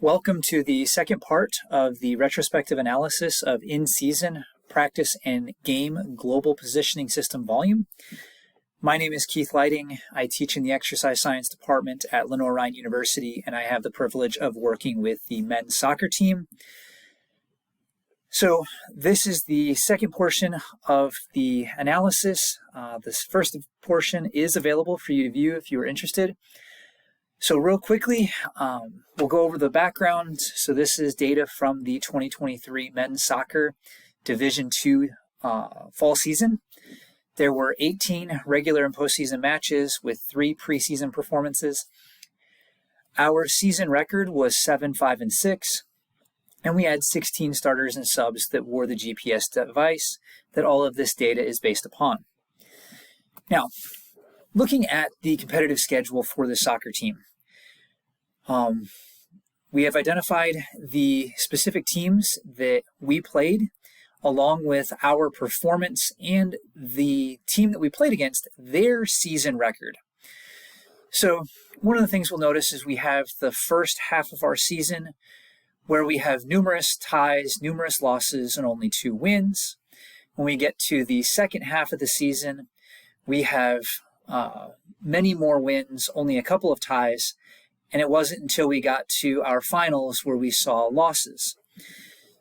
Welcome to the second part of the retrospective analysis of in-season practice and game global positioning system volume. My name is Keith Lighting. I teach in the exercise science department at Lenoir-Rhyne University, and I have the privilege of working with the men's soccer team. So this is the second portion of the analysis. This first portion is available for you to view if you are interested. So real quickly, we'll go over the background. So this is data from the 2023 men's soccer Division II fall season. There were 18 regular and postseason matches with 3 preseason performances. Our season record was 7-5-6, and we had 16 starters and subs that wore the GPS device that all of this data is based upon. Now, looking at the competitive schedule for the soccer team, we have identified the specific teams that we played, along with our performance and the team that we played against, their season record. So one of the things we'll notice is we have the first half of our season where we have numerous ties, numerous losses, and only 2 wins. When we get to the second half of the season, we have many more wins, only a couple of ties, and it wasn't until we got to our finals where we saw losses.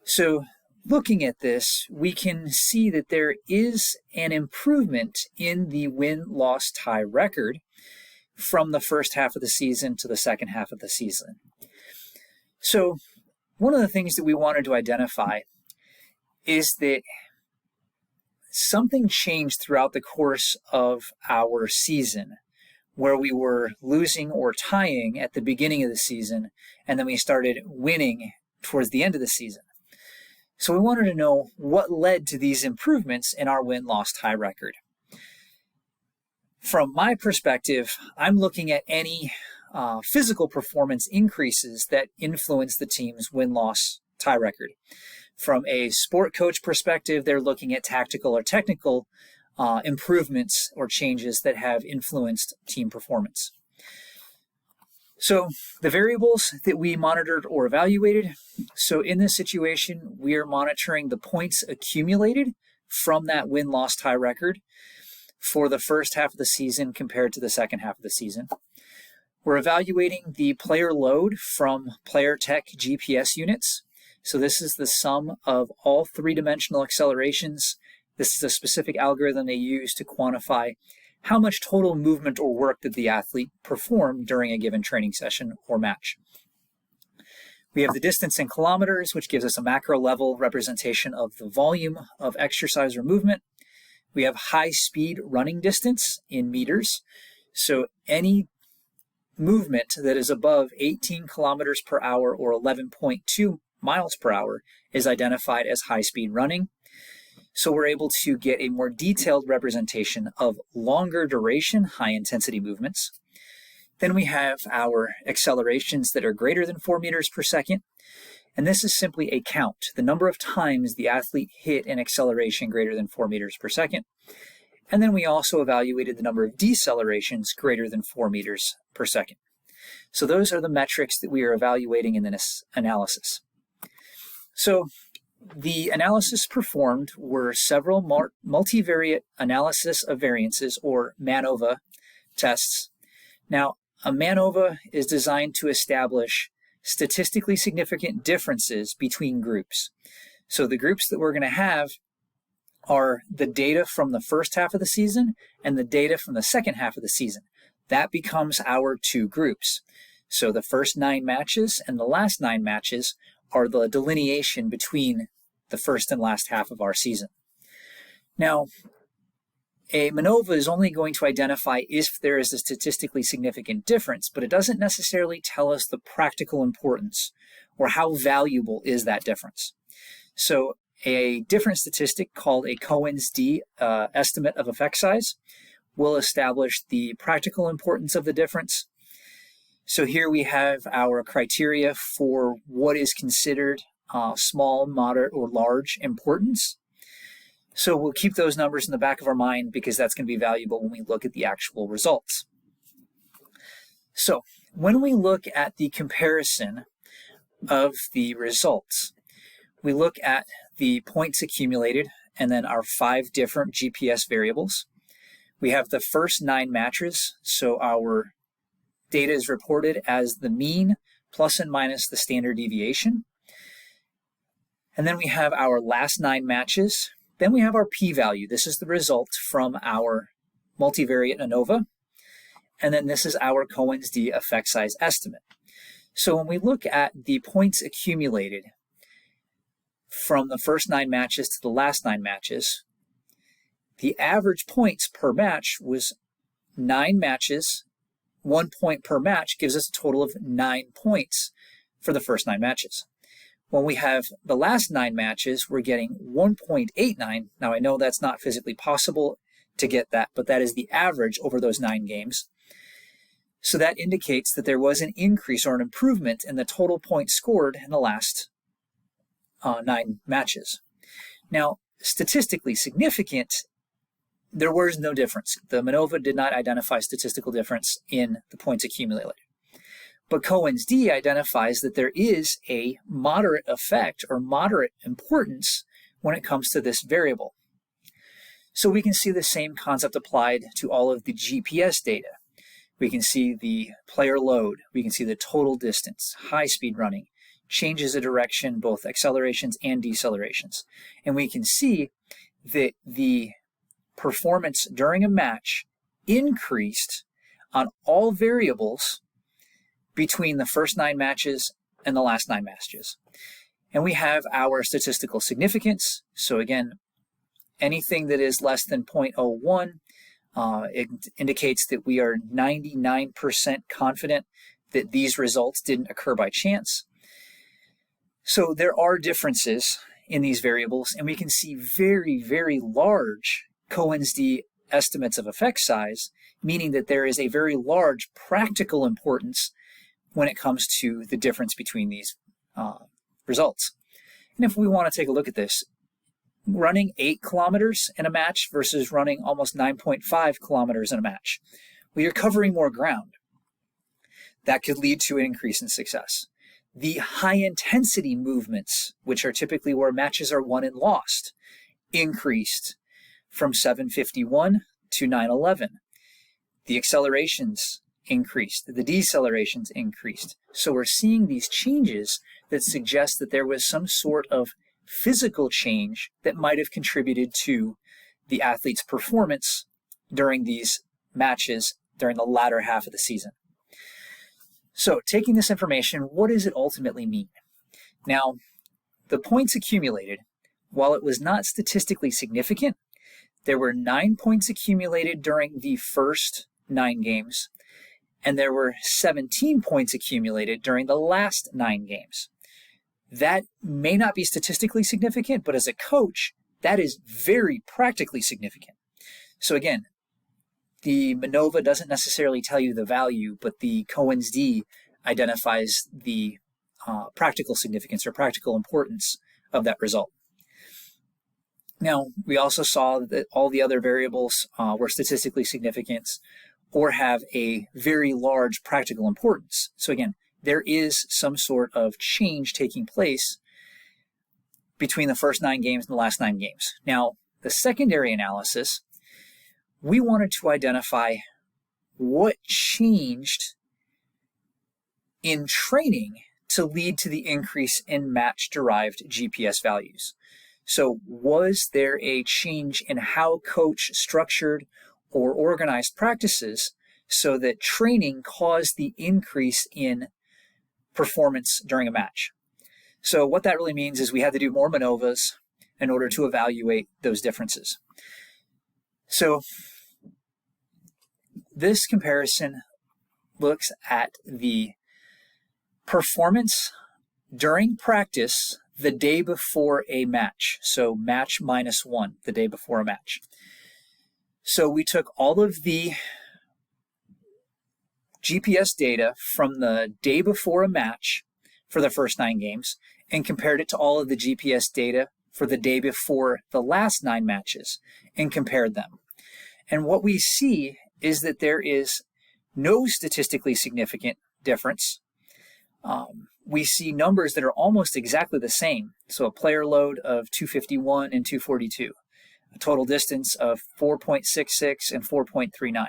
So looking at this, we can see that there is an improvement in the win-loss tie record from the first half of the season to the second half of the season. So one of the things that we wanted to identify is that something changed throughout the course of our season, where we were losing or tying at the beginning of the season, and then we started winning towards the end of the season. So we wanted to know what led to these improvements in our win-loss tie record. From my perspective, I'm looking at any physical performance increases that influence the team's win-loss tie record. From a sport coach perspective, they're looking at tactical or technical improvements or changes that have influenced team performance. So the variables that we monitored or evaluated, so in this situation, we are monitoring the points accumulated from that win-loss tie record for the first half of the season compared to the second half of the season. We're evaluating the player load from Player Tech GPS units. So this is the sum of all 3-dimensional accelerations. This is a specific algorithm they use to quantify how much total movement or work did the athlete perform during a given training session or match. We have the distance in kilometers, which gives us a macro level representation of the volume of exercise or movement. We have high speed running distance in meters. So any movement that is above 18 kilometers per hour or 11.2 miles per hour is identified as high speed running. So we're able to get a more detailed representation of longer duration, high intensity movements. Then we have our accelerations that are greater than 4 meters per second. And this is simply a count, the number of times the athlete hit an acceleration greater than 4 meters per second. And then we also evaluated the number of decelerations greater than 4 meters per second. So those are the metrics that we are evaluating in this analysis. So the analysis performed were several multivariate analysis of variances, or MANOVA tests. Now, a MANOVA is designed to establish statistically significant differences between groups. So the groups that we're going to have are the data from the first half of the season and the data from the second half of the season. That becomes our 2 groups. So the first 9 matches and the last 9 matches are the delineation between the first and last half of our season. Now, a MANOVA is only going to identify if there is a statistically significant difference, but it doesn't necessarily tell us the practical importance or how valuable is that difference. So a different statistic called a Cohen's d estimate of effect size will establish the practical importance of the difference. So here we have our criteria for what is considered small, moderate, or large importance. So we'll keep those numbers in the back of our mind because that's going to be valuable when we look at the actual results. So when we look at the comparison of the results. We look at the points accumulated and then our 5 different GPS variables. We have the first 9 matches, so our data is reported as the mean plus and minus the standard deviation. And then we have our last 9 matches. Then we have our p-value. This is the result from our multivariate ANOVA. And then this is our Cohen's d effect size estimate. So when we look at the points accumulated from the first 9 matches to the last 9 matches, the average points per match was 9 matches. 1 point per match gives us a total of 9 points for the first 9 matches. When we have the last 9 matches, we're getting 1.89. Now, I know that's not physically possible to get that, but that is the average over those 9 games. So that indicates that there was an increase or an improvement in the total points scored in the last 9 matches. Now, statistically significant, there was no difference. The MANOVA did not identify statistical difference in the points accumulated. But Cohen's d identifies that there is a moderate effect or moderate importance when it comes to this variable. So we can see the same concept applied to all of the GPS data. We can see the player load, we can see the total distance, high-speed running, changes of direction, both accelerations and decelerations. And we can see that the performance during a match increased on all variables between the first 9 matches and the last 9 matches. And we have our statistical significance. So again, anything that is less than 0.01, it indicates that we are 99% confident that these results didn't occur by chance. So there are differences in these variables, and we can see very, very large Cohen's d estimates of effect size, meaning that there is a very large practical importance when it comes to the difference between these results. And if we want to take a look at this, running 8 kilometers in a match versus running almost 9.5 kilometers in a match, well, you're covering more ground. That could lead to an increase in success. The high-intensity movements, which are typically where matches are won and lost, increased from 751 to 911. The accelerations increased, the decelerations increased. So we're seeing these changes that suggest that there was some sort of physical change that might have contributed to the athlete's performance during these matches during the latter half of the season. So taking this information, what does it ultimately mean? Now, the points accumulated, while it was not statistically significant, there were 9 points accumulated during the first 9 games, and there were 17 points accumulated during the last 9 games. That may not be statistically significant, but as a coach, that is very practically significant. So again, the MANOVA doesn't necessarily tell you the value, but the Cohen's d identifies the practical significance or practical importance of that result. Now, we also saw that all the other variables were statistically significant or have a very large practical importance. So again, there is some sort of change taking place between the first 9 games and the last 9 games. Now, the secondary analysis, we wanted to identify what changed in training to lead to the increase in match-derived GPS values. So was there a change in how coach structured or organized practices so that training caused the increase in performance during a match? So what that really means is we had to do more MANOVAs in order to evaluate those differences. So this comparison looks at the performance during practice the day before a match. So match -1, the day before a match. So we took all of the GPS data from the day before a match for the first 9 games and compared it to all of the GPS data for the day before the last 9 matches and compared them. And what we see is that there is no statistically significant difference we see numbers that are almost exactly the same. So a player load of 251 and 242, a total distance of 4.66 and 4.39.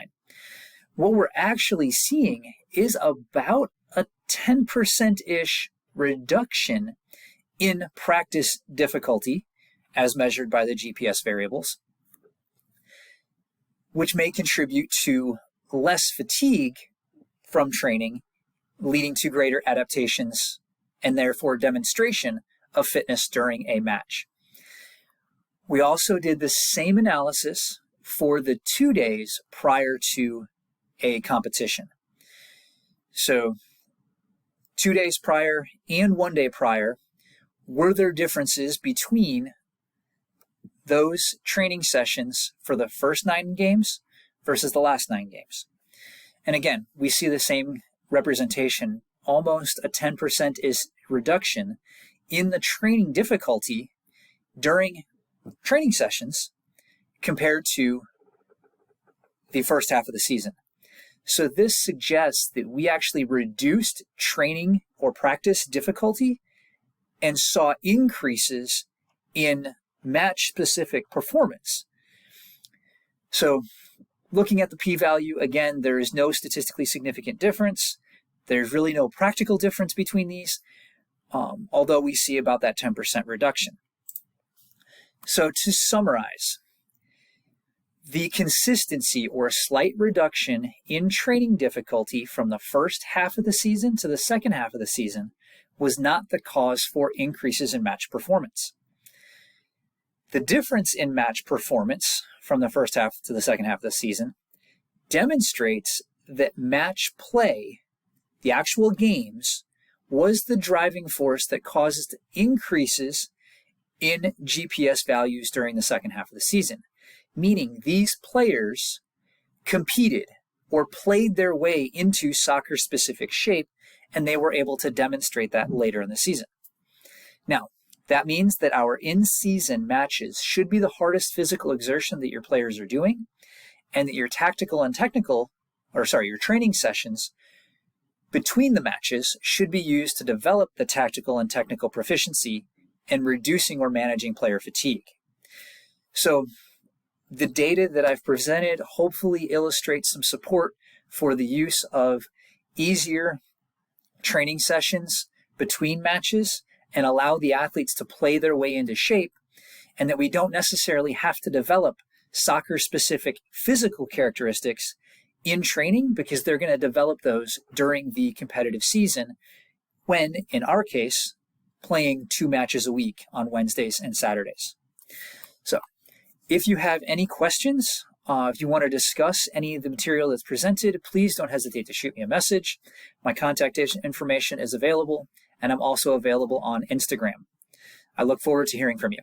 What we're actually seeing is about a 10%-ish reduction in practice difficulty as measured by the GPS variables, which may contribute to less fatigue from training, leading to greater adaptations and therefore demonstration of fitness during a match. We also did the same analysis for the 2 days prior to a competition. So 2 days prior and 1 day prior, were there differences between those training sessions for the first 9 games versus the last 9 games? And again, we see the same representation, almost a 10% is reduction in the training difficulty during training sessions compared to the first half of the season. So this suggests that we actually reduced training or practice difficulty and saw increases in match-specific performance. So looking at the p-value, again, there is no statistically significant difference. There's really no practical difference between these, although we see about that 10% reduction. So to summarize, the consistency or slight reduction in training difficulty from the first half of the season to the second half of the season was not the cause for increases in match performance. The difference in match performance from the first half to the second half of the season demonstrates that match play, the actual games, was the driving force that causes increases in GPS values during the second half of the season, meaning these players competed or played their way into soccer-specific shape, and they were able to demonstrate that later in the season. Now, that means that our in-season matches should be the hardest physical exertion that your players are doing, and that your your training sessions between the matches should be used to develop the tactical and technical proficiency in reducing or managing player fatigue. So the data that I've presented hopefully illustrates some support for the use of easier training sessions between matches and allow the athletes to play their way into shape, and that we don't necessarily have to develop soccer-specific physical characteristics in training because they're going to develop those during the competitive season when, in our case, playing 2 matches a week on Wednesdays and Saturdays. So if you have any questions, if you want to discuss any of the material that's presented, please don't hesitate to shoot me a message. My contact information is available, and I'm also available on Instagram. I look forward to hearing from you.